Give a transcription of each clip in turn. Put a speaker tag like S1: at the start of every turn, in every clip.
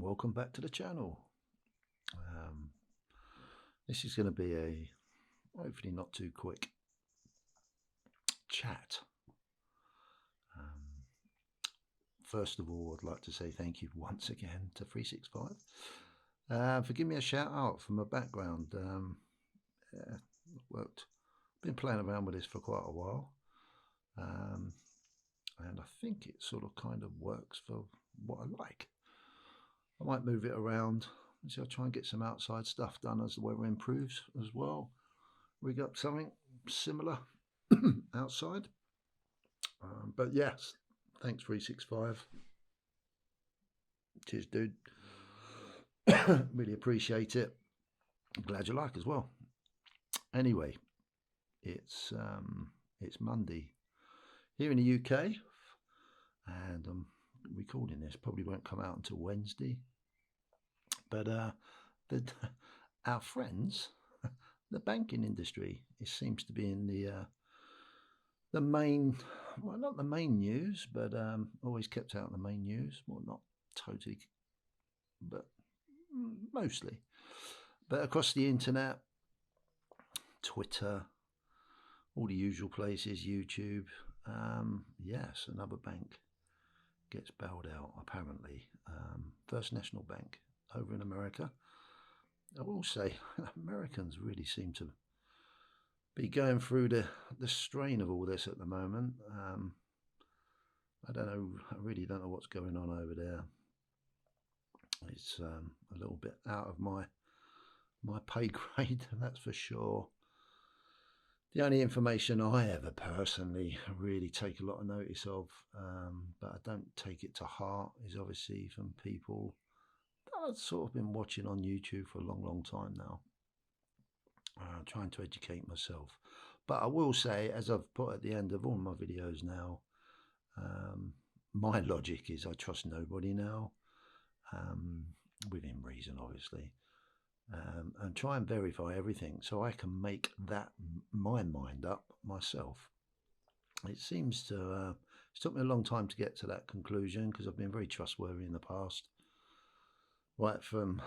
S1: welcome back to the channel. Um, this is going to be a hopefully not too quick chat. First of all, I'd like to say thank you once again to 365 for giving me a shout out for my background. Yeah, been playing around with this for quite a while, and I think it sort of kind of works for what I like. I might move it around. So I'll try and get some outside stuff done as the weather improves as well. Rig up something similar outside. But yes, thanks 365. Cheers, dude. Really appreciate it. I'm glad you like as well. Anyway, it's Monday here in the UK, and I'm recording this. Probably won't come out until Wednesday. But our friends, the banking industry, it seems to be in the main, well, not the main news, but always kept out in the main news. Well, not totally, but mostly. But across the internet, Twitter, all the usual places, YouTube. Yes, another bank gets bailed out, apparently. First National Bank over in America. I will say, Americans really seem to be going through the strain of all this at the moment. I don't know. I really don't know what's going on over there. It's a little bit out of my pay grade, that's for sure. The only information I ever personally really take a lot of notice of, but I don't take it to heart, is obviously from people that I've sort of been watching on YouTube for a long time now, trying to educate myself. But I will say, as I've put at the end of all my videos now, my logic is I trust nobody now, within reason, obviously. And try and verify everything so I can make my mind up myself. It seems to it's took me a long time to get to that conclusion, because I've been very trustworthy in the past, right from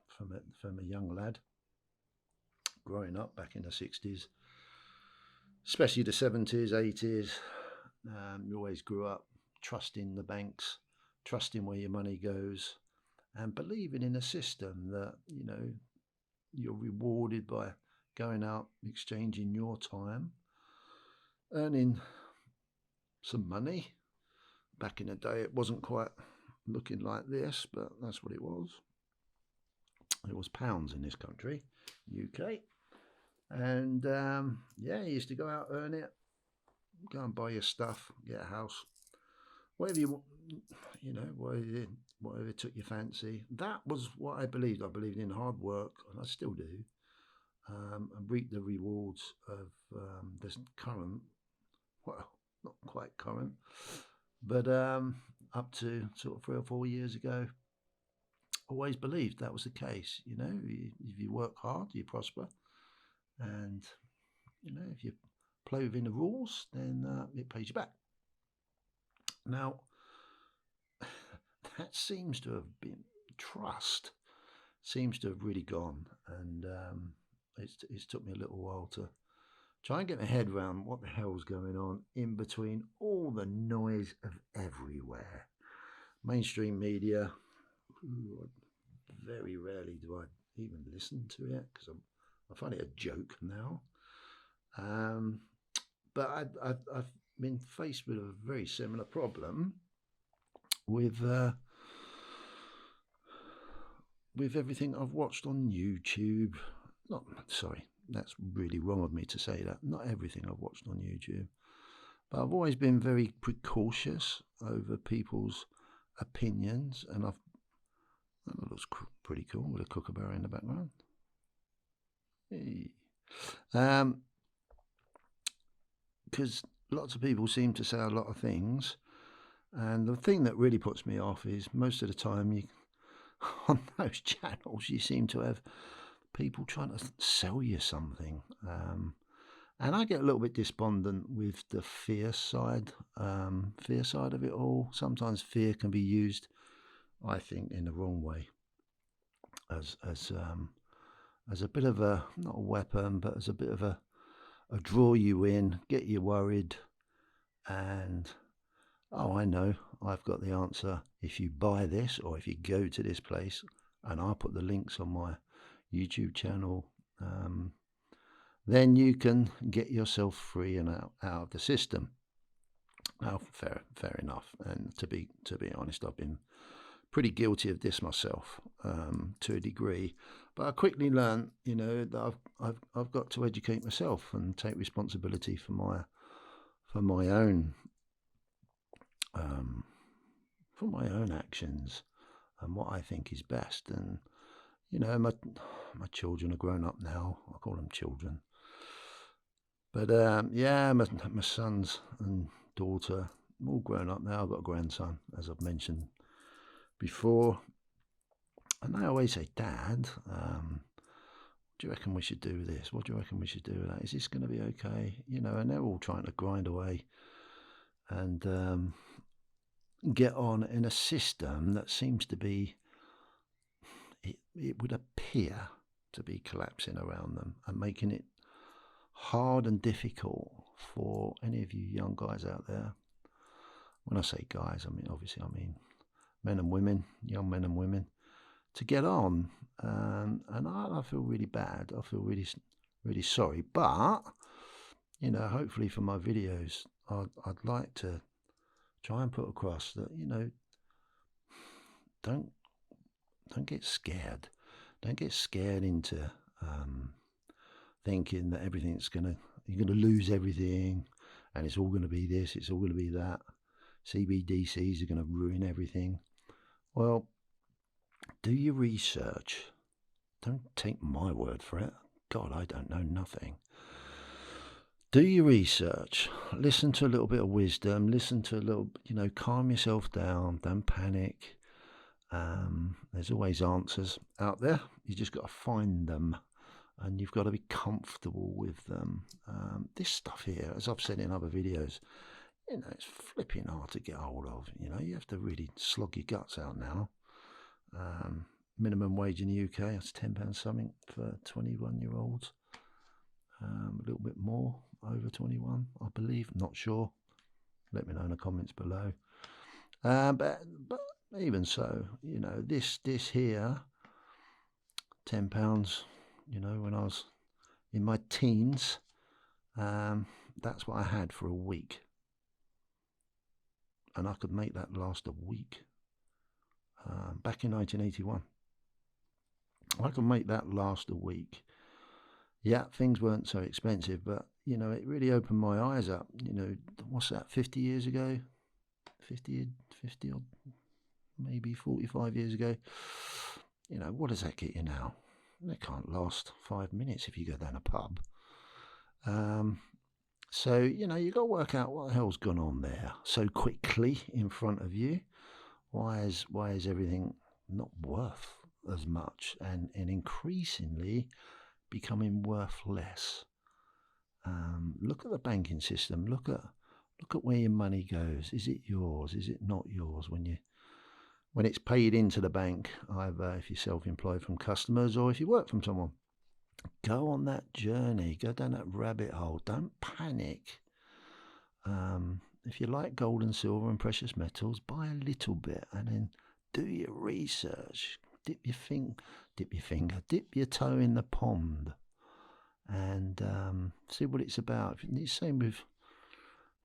S1: from a young lad growing up back in the 60s, especially the 70s, 80s. You always grew up trusting the banks, trusting where your money goes, and believing in a system that, you're rewarded by going out, exchanging your time, earning some money. Back in the day, it wasn't quite looking like this, but that's what it was. It was pounds in this country, UK. And yeah, you used to go out, earn it, go and buy your stuff, get a house, whatever you want, whatever took your fancy. That was what I believed. I believed in hard work, and I still do, and reap the rewards of this current, well, not quite current, but up to sort of 3 or 4 years ago, always believed that was the case. If you work hard, you prosper, and if you play within the rules, then it pays you back. Now, that seems to have been, trust seems to have really gone, and it's took me a little while to try and get my head around what the hell's going on in between all the noise of everywhere. Mainstream media, very rarely do I even listen to it, because I find it a joke now. But I've been faced with a very similar problem with everything I've watched on YouTube. Sorry, that's really wrong of me to say that. Not everything I've watched on YouTube, but I've always been very precautious over people's opinions, and that looks pretty cool with a kookaburra in the background. Hey. Because lots of people seem to say a lot of things, and the thing that really puts me off is most of the time on those channels you seem to have people trying to sell you something, and I get a little bit despondent with the fear side of it all. Sometimes fear can be used I think, in the wrong way, as a bit of a, not a weapon, but as a bit of a draw you in, get you worried, and oh, I know, I've got the answer. If you buy this, or if you go to this place, and I'll put the links on my YouTube channel, then you can get yourself free and out of the system. Now, fair enough. And to be honest, I've been pretty guilty of this myself, to a degree. But I quickly learned, that I've got to educate myself and take responsibility for my own actions and what I think is best. And my children are grown up now. I call them children. But my sons and daughter all grown up now. I've got a grandson, as I've mentioned before, and they always say, "Dad, what do you reckon we should do with this? What do you reckon we should do with that? Is this going to be okay?" And they're all trying to grind away and get on in a system that seems to be, it would appear to be collapsing around them and making it hard and difficult for any of you young guys out there. When I say guys, I mean men and women, young men and women, to get on. And I feel really bad. I feel really, really sorry. But, hopefully for my videos, I'd like to try and put across that, don't get scared. Don't get scared into thinking that you're gonna lose everything, and it's all gonna be this, it's all gonna be that. CBDCs are gonna ruin everything. Well, do your research. Don't take my word for it. God, I don't know nothing. Do your research. Listen to a little bit of wisdom. Listen to a little, calm yourself down. Don't panic. There's always answers out there. You just got to find them, and you've got to be comfortable with them. This stuff here, as I've said in other videos, it's flipping hard to get hold of. You have to really slog your guts out now. Minimum wage in the UK, that's £10 something for 21-year-olds. A little bit more, over 21, I believe. Not sure. Let me know in the comments below. But even so, this here, £10, when I was in my teens, that's what I had for a week. And I could make that last a week. Back in 1981. I could make that last a week. Yeah, things weren't so expensive, but, it really opened my eyes up. What's that, 50 years ago? 50 or maybe 45 years ago. What does that get you now? It can't last 5 minutes if you go down a pub. So, you got to work out what the hell's gone on there so quickly in front of you. Why is everything not worth as much and increasingly becoming worth less? Look at the banking system. Look at where your money goes. Is it yours? Is it not yours? When it's paid into the bank, either if you're self-employed from customers or if you work from someone, go on that journey. Go down that rabbit hole. Don't panic. If you like gold and silver and precious metals, buy a little bit and then do your research. Dip your toe in the pond and see what it's about. The same with,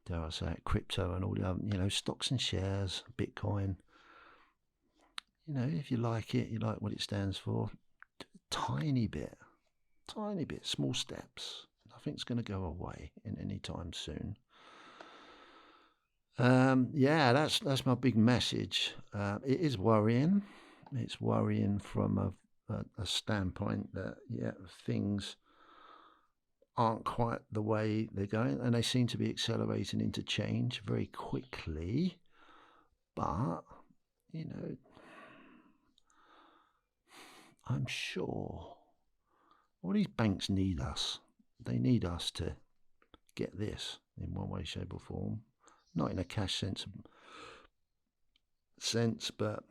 S1: dare I say it, crypto and all the other, stocks and shares, Bitcoin. If you like it, you like what it stands for, do a tiny bit, small steps. Nothing's going to go away in any time soon. That's my big message. It is worrying. It's worrying from a standpoint that, things aren't quite the way they're going, and they seem to be accelerating into change very quickly. But, I'm sure all these banks need us. They need us to get this in one way, shape or form. Not in a cash sense, but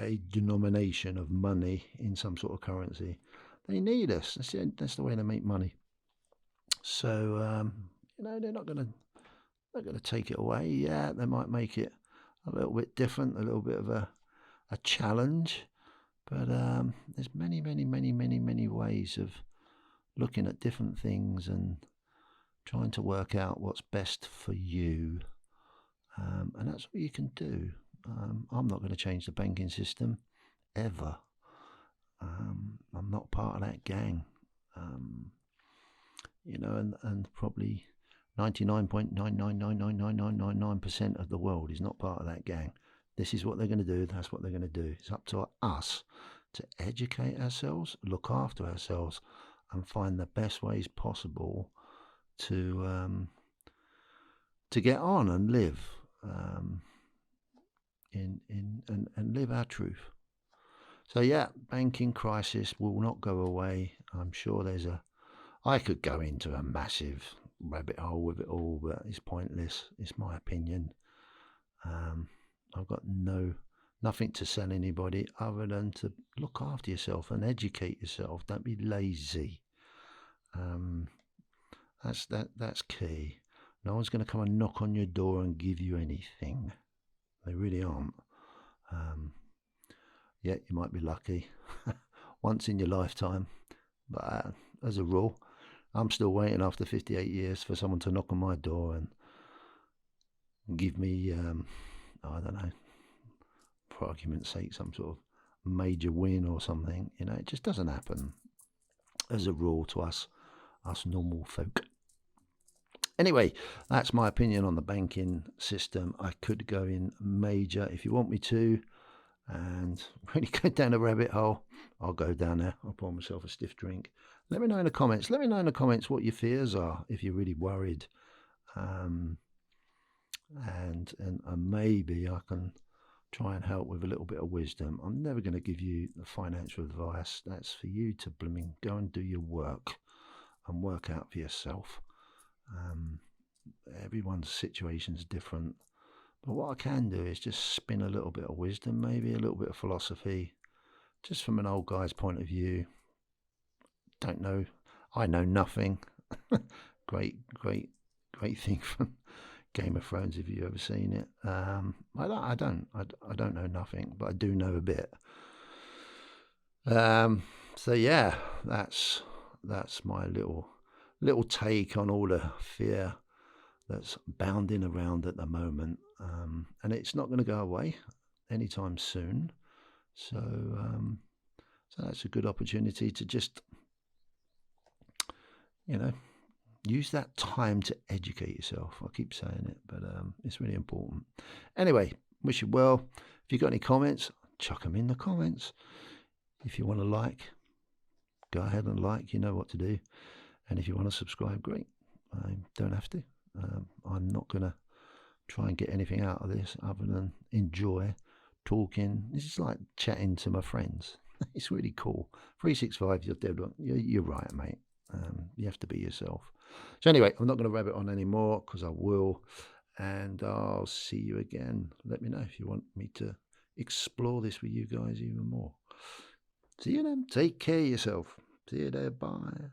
S1: a denomination of money in some sort of currency. They need us. That's the way they make money. So they're not going to take it away. Yeah, they might make it a little bit different, a little bit of a challenge. But there's many ways of looking at different things and trying to work out what's best for you. And that's what you can do. I'm not going to change the banking system ever. I'm not part of that gang. And probably 99.9999999% of the world is not part of that gang. This is what they're going to do. That's what they're going to do. It's up to us to educate ourselves, look after ourselves, and find the best ways possible to get on and live and live our truth. So yeah, banking crisis will not go away. I'm sure I could go into a massive rabbit hole with it all, but it's pointless. It's my opinion. I've got nothing to sell anybody other than to look after yourself and educate yourself. Don't be lazy. That's key. No one's going to come and knock on your door and give you anything. They really aren't. Yeah, you might be lucky once in your lifetime, but as a rule, I'm still waiting after 58 years for someone to knock on my door and give me, I don't know, for argument's sake, some sort of major win or something. It just doesn't happen as a rule to us normal folk. Anyway, that's my opinion on the banking system. I could go in major if you want me to and really go down a rabbit hole. I'll go down there. I'll pour myself a stiff drink. Let me know in the comments. Let me know in the comments what your fears are if you're really worried. And maybe I can try and help with a little bit of wisdom. I'm never going to give you the financial advice. That's for you to go and do your work and work out for yourself. Everyone's situation's different, but what I can do is just spin a little bit of wisdom, maybe a little bit of philosophy, just from an old guy's point of view. Don't know, I know nothing. great thing from Game of Thrones, if you've ever seen it. I don't know nothing, but I do know a bit. So yeah, that's my little take on all the fear that's bounding around at the moment, and it's not going to go away anytime soon. So that's a good opportunity to just use that time to educate yourself. I keep saying it, but it's really important. Anyway, wish you well. If you've got any comments, chuck them in the comments. If you want to like, go ahead and like. You know what to do. And if you want to subscribe, great. I don't have to. I'm not going to try and get anything out of this other than enjoy talking. This is like chatting to my friends. It's really cool. 365, you're dead on. You're right, mate. You have to be yourself. So anyway, I'm not going to rabbit on anymore because I will. And I'll see you again. Let me know if you want me to explore this with you guys even more. See you then. Take care of yourself. See you there. Bye.